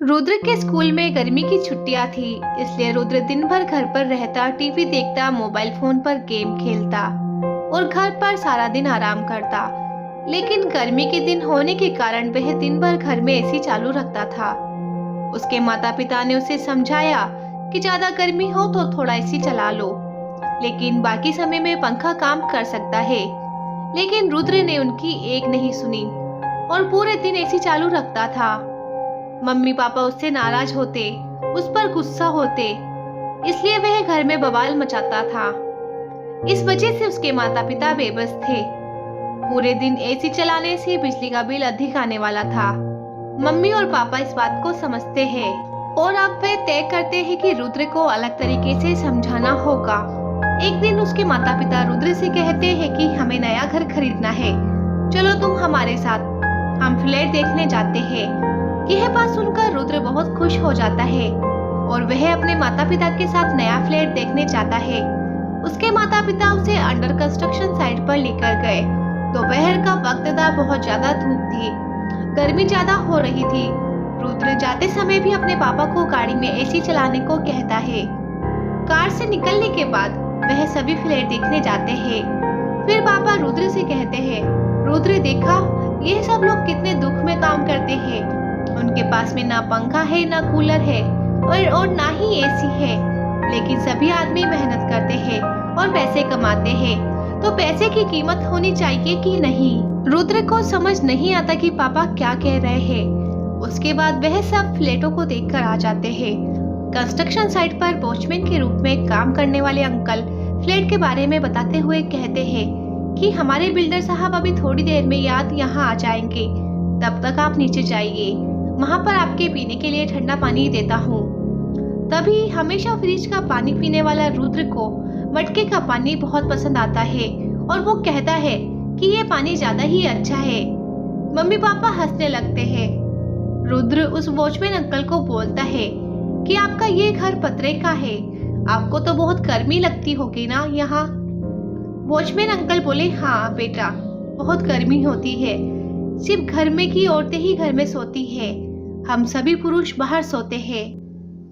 रुद्र के स्कूल में गर्मी की छुट्टियां थी, इसलिए रुद्र दिन भर घर पर रहता, टीवी देखता, मोबाइल फोन पर गेम खेलता और घर पर सारा दिन आराम करता। लेकिन गर्मी के दिन होने के कारण वह दिन भर घर में एसी चालू रखता था। उसके माता पिता ने उसे समझाया कि ज्यादा गर्मी हो तो थोड़ा एसी चला लो, लेकिन बाकी समय में पंखा काम कर सकता है। लेकिन रुद्र ने उनकी एक नहीं सुनी और पूरे दिन एसी चालू रखता था। मम्मी पापा उससे नाराज होते, उस पर गुस्सा होते, इसलिए वह घर में बवाल मचाता था। इस वजह से उसके माता पिता बेबस थे। पूरे दिन एसी चलाने से बिजली का बिल अधिक आने वाला था। मम्मी और पापा इस बात को समझते हैं और अब वे तय करते हैं कि रुद्र को अलग तरीके से समझाना होगा। एक दिन उसके माता पिता रुद्र से कहते हैं कि हमें नया घर खरीदना है, चलो तुम हमारे साथ, हम फ्लैट देखने जाते हैं। यह बात सुनकर रुद्र बहुत खुश हो जाता है और वह अपने माता पिता के साथ नया फ्लैट देखने जाता है। उसके माता पिता उसे अंडर कंस्ट्रक्शन साइट पर लेकर गए। दोपहर का वक्त था, बहुत ज्यादा धूप थी, गर्मी ज्यादा हो रही थी। रुद्र जाते समय भी अपने पापा को गाड़ी में एसी चलाने को कहता है। कार से निकलने के बाद वह सभी फ्लैट देखने जाते हैं। फिर पापा रुद्र से कहते हैं, रुद्र देखा, यह सब लोग कितने दुख में काम करते हैं। उनके पास में ना पंखा है, ना कूलर है और ना ही एसी है, लेकिन सभी आदमी मेहनत करते हैं और पैसे कमाते हैं, तो पैसे की कीमत होनी चाहिए कि नहीं। रुद्र को समझ नहीं आता कि पापा क्या कह रहे हैं। उसके बाद वह सब फ्लैटों को देखकर आ जाते हैं। कंस्ट्रक्शन साइट पर वॉचमैन के रूप में काम करने वाले अंकल फ्लैट के बारे में बताते हुए कहते हैं कि हमारे बिल्डर साहब अभी थोड़ी देर में यहाँ आ जाएंगे, तब तक आप नीचे जाइए, वहाँ पर आपके पीने के लिए ठंडा पानी देता हूँ। तभी हमेशा फ्रिज का पानी पीने वाला रुद्र को मटके का पानी बहुत पसंद आता है और वो कहता है कि ये पानी ज्यादा ही अच्छा है। मम्मी पापा हंसने लगते हैं। रुद्र उस वॉचमैन अंकल को बोलता है कि आपका ये घर पतरे का है, आपको तो बहुत गर्मी लगती होगी ना यहाँ। वॉचमैन अंकल बोले, हाँ बेटा, बहुत गर्मी होती है, सिर्फ घर में की औरतें ही घर में सोती है, हम सभी पुरुष बाहर सोते हैं,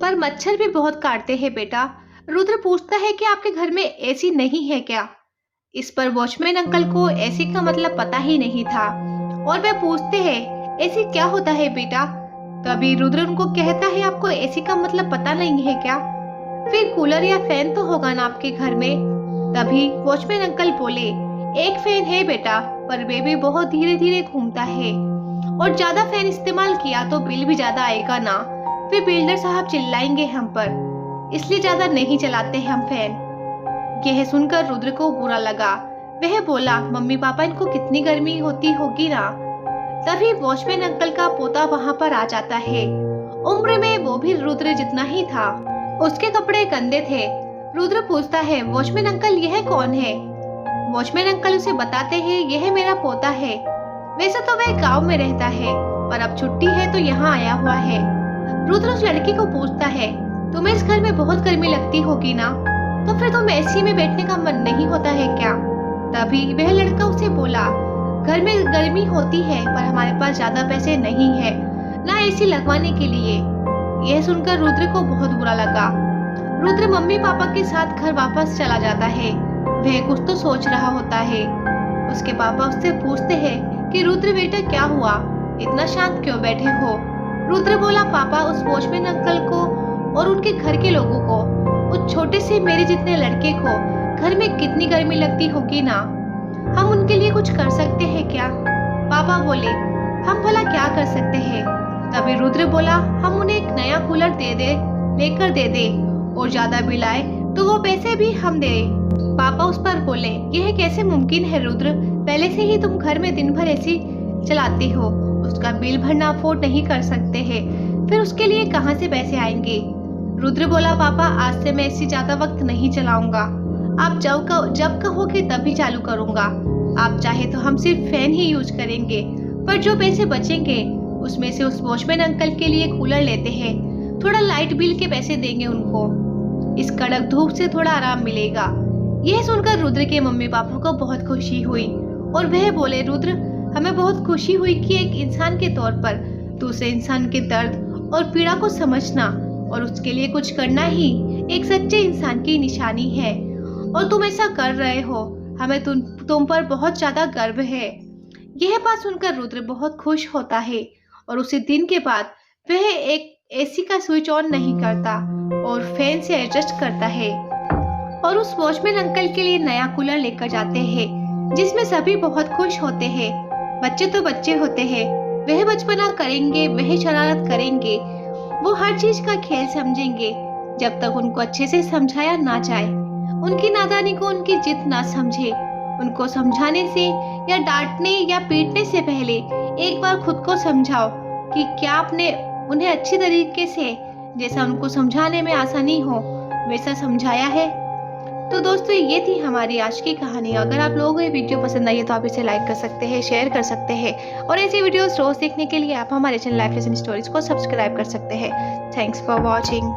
पर मच्छर भी बहुत काटते हैं बेटा। रुद्र पूछता है कि आपके घर में एसी नहीं है क्या? इस पर वॉचमैन अंकल को एसी का मतलब पता ही नहीं था और वे पूछते हैं, एसी क्या होता है बेटा? तभी रुद्र उनको कहता है, आपको एसी का मतलब पता नहीं है क्या? फिर कूलर या फैन तो होगा ना आपके घर में। तभी वॉचमैन अंकल बोले, एक फैन है बेटा, पर वे भी बहुत धीरे धीरे घूमता है और ज्यादा फैन इस्तेमाल किया तो बिल भी ज्यादा आएगा ना, फिर बिल्डर साहब चिल्लाएंगे हम पर, इसलिए ज्यादा नहीं चलाते हम फैन। यह सुनकर रुद्र को बुरा लगा। वह बोला, मम्मी पापा, इनको कितनी गर्मी होती होगी ना। तभी वॉचमैन अंकल का पोता वहाँ पर आ जाता है। उम्र में वो भी रुद्र जितना ही था। उसके कपड़े गंदे थे। रुद्र पूछता है, वॉचमैन अंकल यह कौन है? वॉचमैन अंकल उसे बताते हैं, यह मेरा पोता है। वैसे तो वह गांव में रहता है, पर अब छुट्टी है तो यहाँ आया हुआ है। रुद्र उस लड़की को पूछता है, तुम्हें इस घर में बहुत गर्मी लगती होगी ना, तो फिर तुम एसी में बैठने का मन नहीं होता है क्या? तभी वह लड़का उसे बोला, घर में गर्मी होती है, पर हमारे पास ज्यादा पैसे नहीं है ना एसी लगवाने के लिए। यह सुनकर रुद्र को बहुत बुरा लगा। रुद्र मम्मी पापा के साथ घर वापस चला जाता है। वह कुछ तो सोच रहा होता है। उसके पापा उससे पूछते हैं कि रुद्र बेटा क्या हुआ, इतना शांत क्यों बैठे हो? रुद्र बोला, पापा, उस वॉचमैन अंकल को और उनके घर के लोगों को, उस छोटे से मेरे जितने लड़के को घर में कितनी गर्मी लगती होगी ना, हम उनके लिए कुछ कर सकते हैं क्या? पापा बोले, हम भला क्या कर सकते हैं? तभी रुद्र बोला, हम उन्हें एक नया कूलर लेकर दे दे और ज्यादा बिल आए तो वो पैसे भी हम दे। पापा उस पर बोले, यह कैसे मुमकिन है रुद्र, पहले से ही तुम घर में दिन भर एसी चलाते हो, उसका बिल भरना अफोर्ड नहीं कर सकते हैं, फिर उसके लिए कहाँ से पैसे आएंगे? रुद्र बोला, पापा, आज से मैं एसी ज्यादा वक्त नहीं चलाऊंगा, आप जब कहोगे तभी चालू करूंगा। आप चाहे तो हम सिर्फ फैन ही यूज करेंगे, पर जो पैसे बचेंगे उसमें से उस वॉचमैन अंकल के लिए कूलर लेते हैं, थोड़ा लाइट बिल के पैसे देंगे उनको, इस कड़क धूप से थोड़ा आराम मिलेगा। यह सुनकर रुद्र के मम्मी पापा को बहुत खुशी हुई और वह बोले, रुद्र, हमें बहुत खुशी हुई कि एक इंसान के तौर पर दूसरे इंसान के दर्द और पीड़ा को समझना और उसके लिए कुछ करना ही एक सच्चे इंसान की निशानी है। और तुम ऐसा कर रहे हो, हमें तुम पर बहुत ज्यादा गर्व है। यह बात सुनकर रुद्र बहुत खुश होता है और उसी दिन के बाद वह एक एसी का स्विच ऑन नहीं करता और फैन से एडजस्ट करता है और उस वॉचमैन अंकल के लिए नया कूलर लेकर जाते हैं, जिसमें सभी बहुत खुश होते हैं। बच्चे तो बच्चे होते हैं, वह बचपना करेंगे, वह शरारत करेंगे, वो हर चीज का खेल समझेंगे जब तक उनको अच्छे से समझाया ना जाए। उनकी नादानी को उनकी जिद ना समझे। उनको समझाने से या डांटने या पीटने से पहले एक बार खुद को समझाओ कि क्या आपने उन्हें अच्छी तरीके से, जैसा उनको समझाने में आसानी हो, वैसा समझाया है। तो दोस्तों, ये थी हमारी आज की कहानी। अगर आप लोगों को ये वीडियो पसंद आई है तो आप इसे लाइक कर सकते हैं, शेयर कर सकते हैं और ऐसी वीडियोस रोज देखने के लिए आप हमारे चैनल लाइफ लेसन स्टोरीज को सब्सक्राइब कर सकते हैं। Thanks for watching.